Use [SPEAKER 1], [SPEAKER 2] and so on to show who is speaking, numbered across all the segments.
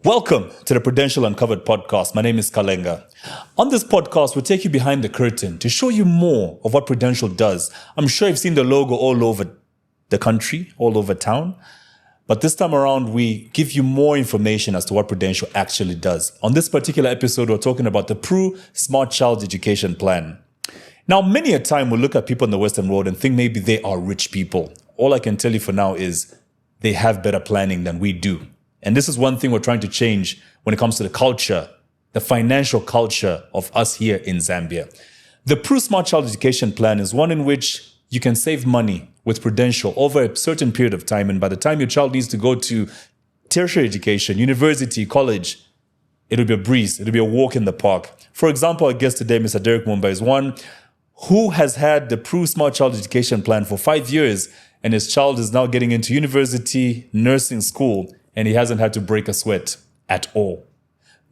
[SPEAKER 1] Welcome to the Prudential Uncovered podcast. My name is Kalenga. On this podcast, we'll take you behind the curtain to show you more of what Prudential does. I'm sure you've seen the logo all over the country, all over town. But this time around, we give you more information as to what Prudential actually does. On this particular episode, we're talking about the Pru Smart Child Education Plan. Now, many a time we look at people in the Western world and think maybe they are rich people. All I can tell you for now is they have better planning than we do. And this is one thing we're trying to change when it comes to the culture, the financial culture of us here in Zambia. The Pru Smart Child Education Plan is one in which you can save money with Prudential over a certain period of time. And by the time your child needs to go to tertiary education, university, college, it'll be a breeze. It'll be a walk in the park. For example, our guest today, Mr. Derrick Mumba, is one who has had the Pru Smart Child Education Plan for 5 years, and his child is now getting into university, nursing school, and he hasn't had to break a sweat at all.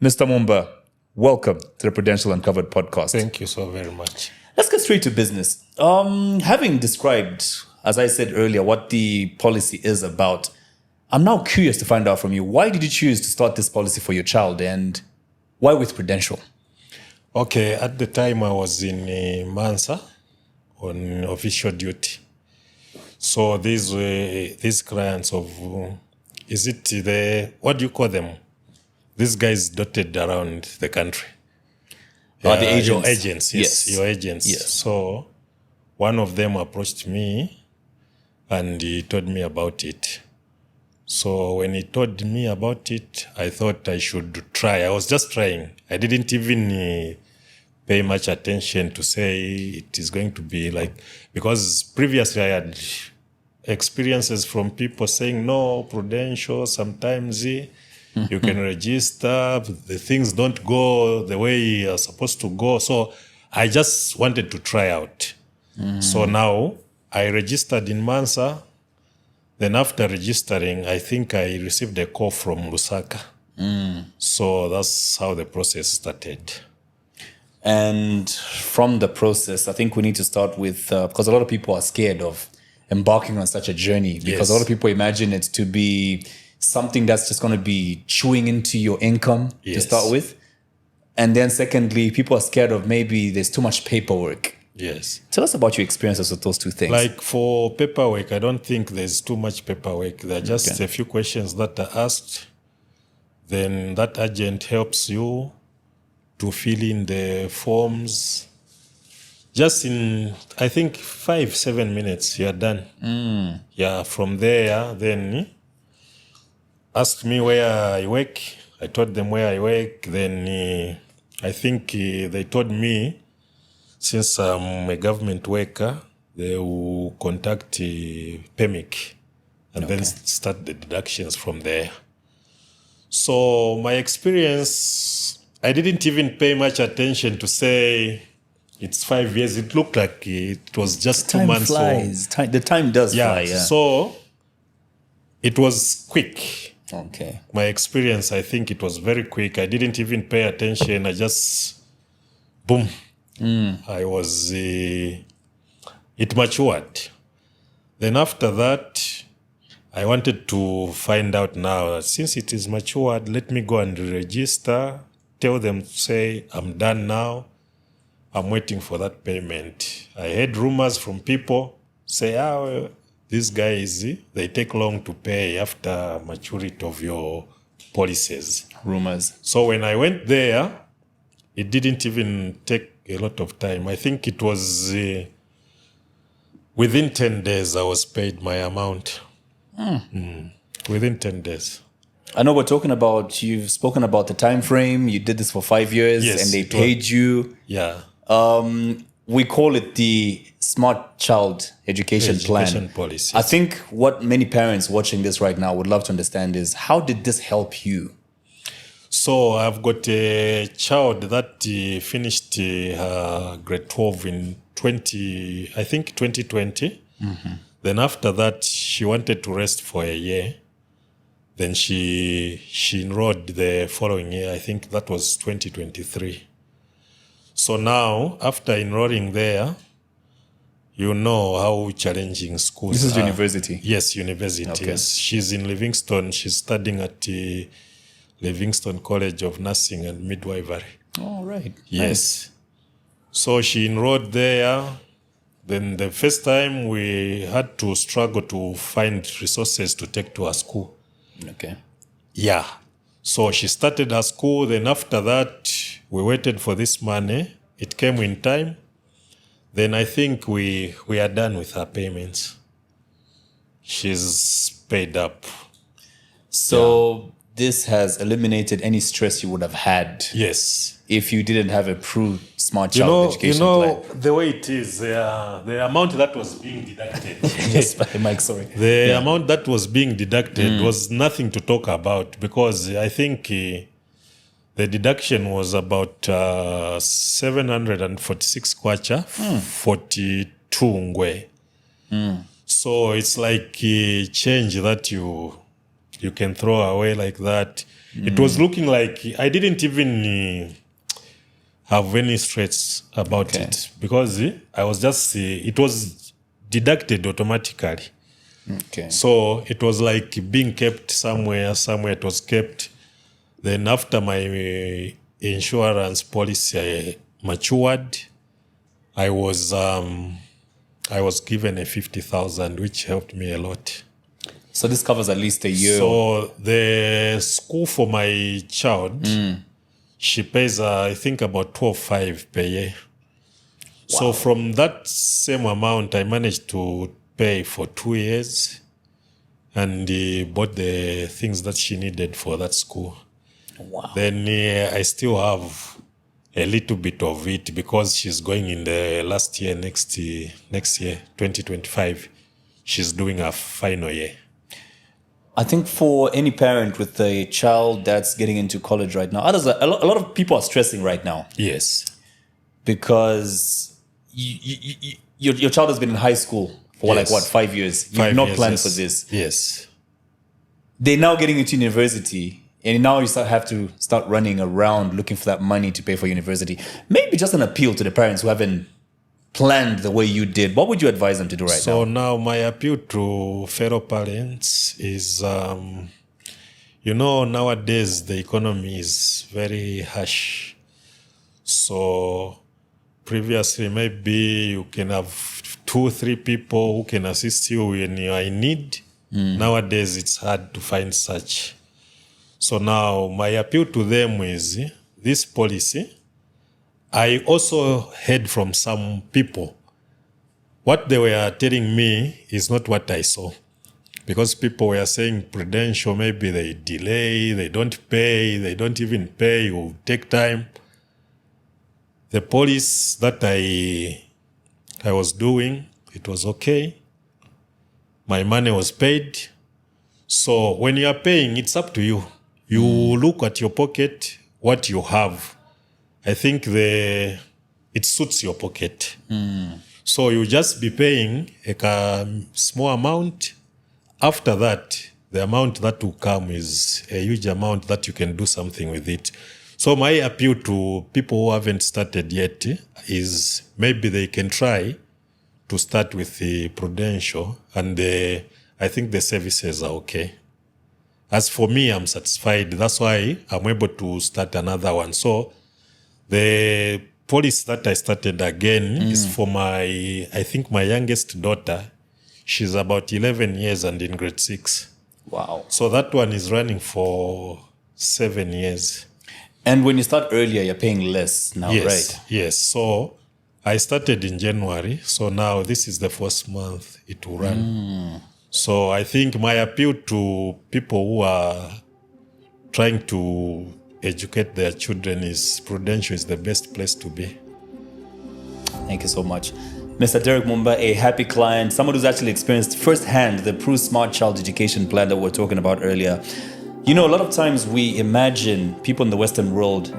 [SPEAKER 1] Mr. Mumba, welcome to the Prudential Uncovered podcast.
[SPEAKER 2] Thank you so very much.
[SPEAKER 1] Let's get straight to business. Having described, as I said earlier, what the policy is about, I'm now curious to find out from you, why did you choose to start this policy for your child, and why with Prudential?
[SPEAKER 2] Okay, at the time I was in Mansa on official duty. So these clients of... what do you call them? These guys dotted around the country.
[SPEAKER 1] The agents.
[SPEAKER 2] Your agents, yes. Your agents.
[SPEAKER 1] Yes.
[SPEAKER 2] So one of them approached me and he told me about it. So when he told me about it, I thought I should try. I was just trying. I didn't even pay much attention to say it is going to be like... Because previously I had experiences from people saying, no, Prudential, sometimes you can register, the things don't go the way you're supposed to go. So I just wanted to try out. So now I registered in Mansa. Then after registering, I think I received a call from Lusaka. So that's how the process started.
[SPEAKER 1] And from the process, I think we need to start with, because a lot of people are scared of embarking on such a journey, because a lot of people imagine it to be something that's just going to be chewing into your income to start with. And then secondly, people are scared of maybe there's too much paperwork.
[SPEAKER 2] Yes.
[SPEAKER 1] Tell us about your experiences with those two things.
[SPEAKER 2] Like for paperwork, I don't think there's too much paperwork. There are just a few questions that are asked. Then that agent helps you to fill in the forms. Just in, I think, 5-7 minutes, you're done. Yeah, from there, then asked me where I work. I told them where I work. Then I think they told me, since I'm a government worker, they will contact PEMIC and then start the deductions from there. So my experience, I didn't even pay much attention to say it's 5 years. It looked like it was just 2 months.
[SPEAKER 1] Flies. The time does fly. Yeah.
[SPEAKER 2] So it was quick.
[SPEAKER 1] Okay.
[SPEAKER 2] My experience, I think it was very quick. I didn't even pay attention. I just, boom. I was, it matured. Then after that, I wanted to find out now, since it is matured, let me go and register, tell them, say, I'm done now. I'm waiting for that payment. I heard rumors from people say, these guys, they take long to pay after maturity of your policies.
[SPEAKER 1] Rumors.
[SPEAKER 2] So when I went there, it didn't even take a lot of time. I think it was within 10 days I was paid my amount. Within 10 days.
[SPEAKER 1] I know you've spoken about the time frame. You did this for 5 years, and they paid you.
[SPEAKER 2] Yeah.
[SPEAKER 1] We call it the Smart Child Education Plan.
[SPEAKER 2] Policy.
[SPEAKER 1] I think what many parents watching this right now would love to understand is, how did this help you?
[SPEAKER 2] So I've got a child that finished grade 12 in 2020. Then after that, she wanted to rest for a year. Then she enrolled the following year. I think that was 2023. So now, after enrolling there, you know how challenging schools are.
[SPEAKER 1] This is university?
[SPEAKER 2] Yes, university.
[SPEAKER 1] Okay.
[SPEAKER 2] Yes. She's in Livingston. She's studying at Livingston College of Nursing and Midwifery.
[SPEAKER 1] All right.
[SPEAKER 2] Yes.
[SPEAKER 1] Nice.
[SPEAKER 2] So she enrolled there. Then the first time we had to struggle to find resources to take to her school.
[SPEAKER 1] Okay.
[SPEAKER 2] Yeah. So she started her school. Then after that, we waited for this money. It came in time. Then I think we are done with her payments. She's paid up.
[SPEAKER 1] So this has eliminated any stress you would have had
[SPEAKER 2] Yes.
[SPEAKER 1] if you didn't have a Smart Child Education plan.
[SPEAKER 2] The way it is, the amount that was being deducted.
[SPEAKER 1] Yes, Mike, sorry.
[SPEAKER 2] The amount that was being deducted was nothing to talk about, because I think the deduction was about 746 kwacha, 42 ngwe. So it's like a change that you can throw away like that. It was looking like I didn't even have any stress about it, because I was just, it was deducted automatically.
[SPEAKER 1] Okay.
[SPEAKER 2] So it was like being kept somewhere it was kept. Then after my insurance policy matured, I was given a 50,000, which helped me a lot.
[SPEAKER 1] So this covers at least a year.
[SPEAKER 2] So the school for my child, she pays, I think, about 12,500 per year. Wow. So from that same amount, I managed to pay for 2 years and bought the things that she needed for that school.
[SPEAKER 1] Wow.
[SPEAKER 2] Then I still have a little bit of it, because she's going in the last year, next year, 2025. She's doing her final year.
[SPEAKER 1] I think for any parent with a child that's getting into college right now, a lot of people are stressing right now.
[SPEAKER 2] Yes.
[SPEAKER 1] Because your child has been in high school for 5 years. You've not planned for this.
[SPEAKER 2] Yes.
[SPEAKER 1] They're now getting into university, and now you have to start running around looking for that money to pay for university. Maybe just an appeal to the parents who haven't planned the way you did. What would you advise them to do right now?
[SPEAKER 2] So now my appeal to fellow parents is, nowadays the economy is very harsh. So previously, maybe you can have 2-3 people who can assist you when you are in need. Nowadays, it's hard to find such. So now my appeal to them is this policy. I also heard from some people, what they were telling me is not what I saw. Because people were saying Prudential, maybe they delay, they don't pay, they don't even pay, it will take time. The policy that I was doing, it was okay. My money was paid. So when you are paying, it's up to you. You look at your pocket, what you have. I think it suits your pocket. So you just be paying a small amount. After that, the amount that will come is a huge amount that you can do something with it. So my appeal to people who haven't started yet is maybe they can try to start with the Prudential, and I think the services are okay. As for me, I'm satisfied. That's why I'm able to start another one. So the policy that I started again is for I think my youngest daughter. She's about 11 years and in grade 6.
[SPEAKER 1] Wow.
[SPEAKER 2] So that one is running for 7 years.
[SPEAKER 1] And when you start earlier, you're paying less now, right?
[SPEAKER 2] Yes. So I started in January. So now this is the first month it will run. So I think my appeal to people who are trying to educate their children is Prudential is the best place to be.
[SPEAKER 1] Thank you so much. Mr. Derrick Mumba, a happy client, someone who's actually experienced firsthand the Prue Smart Child Education Plan that we were talking about earlier. You know, a lot of times we imagine people in the Western world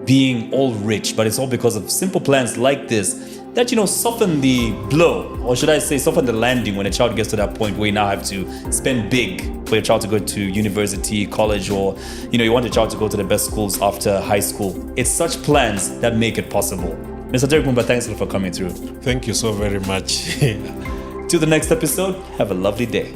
[SPEAKER 1] being all rich, but it's all because of simple plans like this that, soften the blow, or should I say soften the landing when a child gets to that point where you now have to spend big for your child to go to university, college, or, you want your child to go to the best schools after high school. It's such plans that make it possible. Mr. Derrick Mumba, thanks for coming through.
[SPEAKER 2] Thank you so very much.
[SPEAKER 1] Till the next episode, have a lovely day.